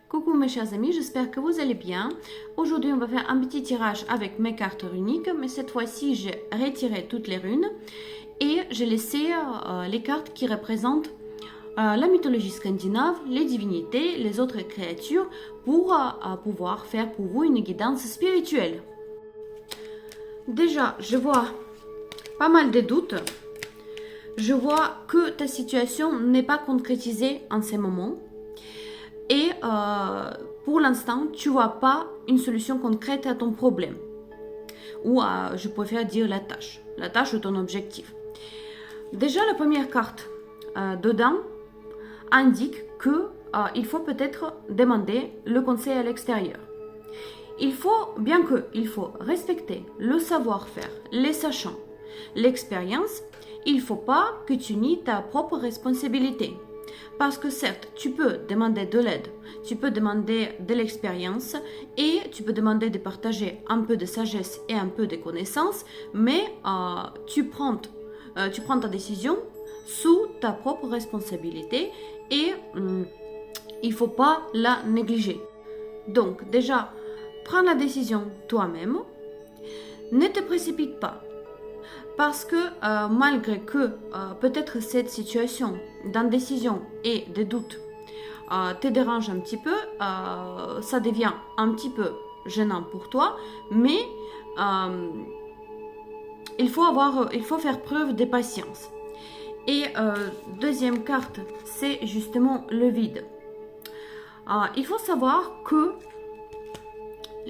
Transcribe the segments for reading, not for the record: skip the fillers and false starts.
Coucou mes chers amis, j'espère que vous allez bien. Aujourd'hui, on va faire un petit tirage avec mes cartes runiques, mais cette fois-ci, j'ai retiré toutes les runes et j'ai laissé les cartes qui représentent la mythologie scandinave, les divinités, les autres créatures pour pouvoir faire pour vous une guidance spirituelle. Déjà, je vois pas mal de doutes. Je vois que ta situation n'est pas concrétisée en ce moment. Et pour l'instant, tu ne vois pas une solution concrète à ton problème. Ou je préfère dire la tâche ou ton objectif. Déjà, la première carte dedans indique qu'il faut peut-être demander le conseil à l'extérieur. Il faut respecter le savoir-faire, les sachants, l'expérience. Il ne faut pas que tu nies ta propre responsabilité. Parce que certes, tu peux demander de l'aide, tu peux demander de l'expérience et tu peux demander de partager un peu de sagesse et un peu de connaissances, mais tu prends ta décision sous ta propre responsabilité et il ne faut pas la négliger. Donc déjà, prends la décision toi-même, ne te précipite pas. Parce que malgré que peut-être cette situation d'indécision et de doute te dérange un petit peu, ça devient un petit peu gênant pour toi, mais il faut faire preuve de patience. Et deuxième carte, c'est justement le vide. Il faut savoir que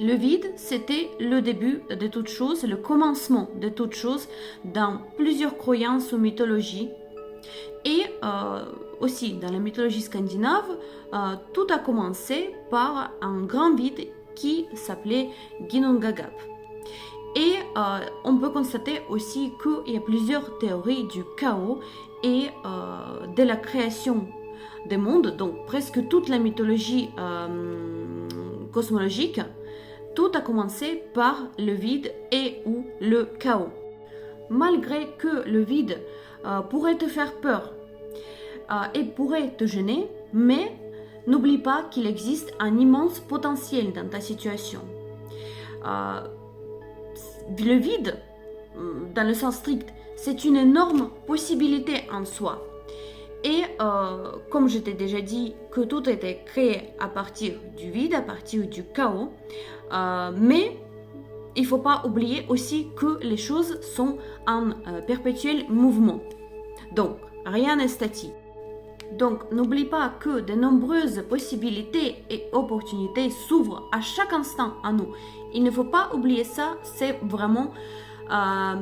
le vide, c'était le début de toute chose, le commencement de toute chose dans plusieurs croyances ou mythologies. Et aussi dans la mythologie scandinave, tout a commencé par un grand vide qui s'appelait Ginnungagap. Et on peut constater aussi qu'il y a plusieurs théories du chaos et de la création des mondes, donc presque toute la mythologie cosmologique. Tout a commencé par le vide et ou le chaos. Malgré que le vide pourrait te faire peur et pourrait te gêner, mais n'oublie pas qu'il existe un immense potentiel dans ta situation. Le vide, dans le sens strict, c'est une énorme possibilité en soi. Et comme je t'ai déjà dit que tout était créé à partir du vide, à partir du chaos, mais il ne faut pas oublier aussi que les choses sont en perpétuel mouvement. Donc, rien n'est statique. Donc, n'oublie pas que de nombreuses possibilités et opportunités s'ouvrent à chaque instant à nous. Il ne faut pas oublier ça, c'est vraiment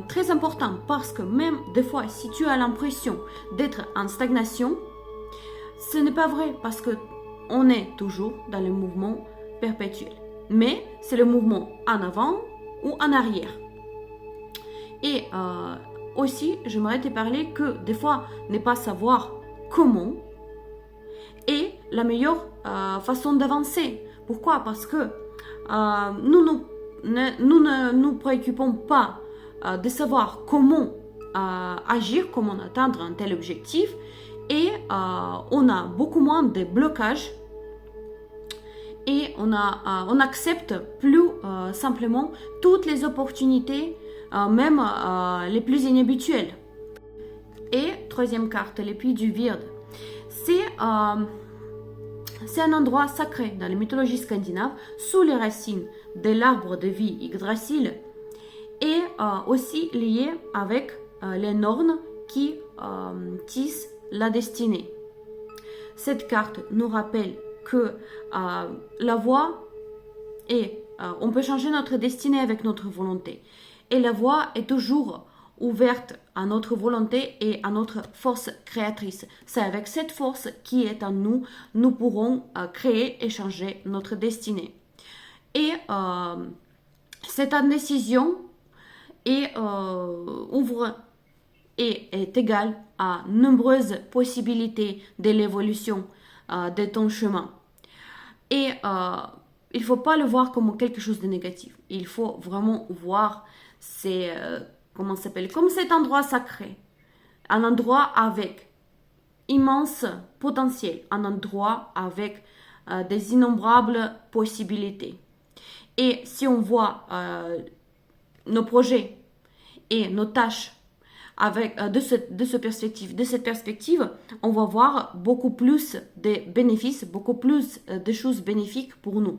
très important parce que même des fois, si tu as l'impression d'être en stagnation, ce n'est pas vrai parce qu'on est toujours dans le mouvement perpétuel. Mais c'est le mouvement en avant ou en arrière. Et aussi, j'aimerais te parler que des fois, ne pas savoir comment est la meilleure façon d'avancer. Pourquoi? Parce que nous ne nous préoccupons pas de savoir comment agir, comment atteindre un tel objectif et on a beaucoup moins de blocages et on accepte plus simplement toutes les opportunités, même les plus inhabituelles. Et troisième carte, l'épée du vide. C'est un endroit sacré dans la mythologie scandinave, sous les racines de l'arbre de vie Yggdrasil, et aussi lié avec les Nornes qui tissent la destinée. Cette carte nous rappelle que la voie est, on peut changer notre destinée avec notre volonté. Et la voie est toujours ouverte à notre volonté et à notre force créatrice. C'est avec cette force qui est en nous, nous pourrons créer et changer notre destinée. Et cette indécision ouvre et est égale à nombreuses possibilités de l'évolution de ton chemin. Et il ne faut pas le voir comme quelque chose de négatif. Il faut vraiment voir comme cet endroit sacré. Un endroit avec immense potentiel. Un endroit avec des innombrables possibilités. Et si on voit nos projets et nos tâches avec, de cette perspective, on va voir beaucoup plus de bénéfices, beaucoup plus de choses bénéfiques pour nous.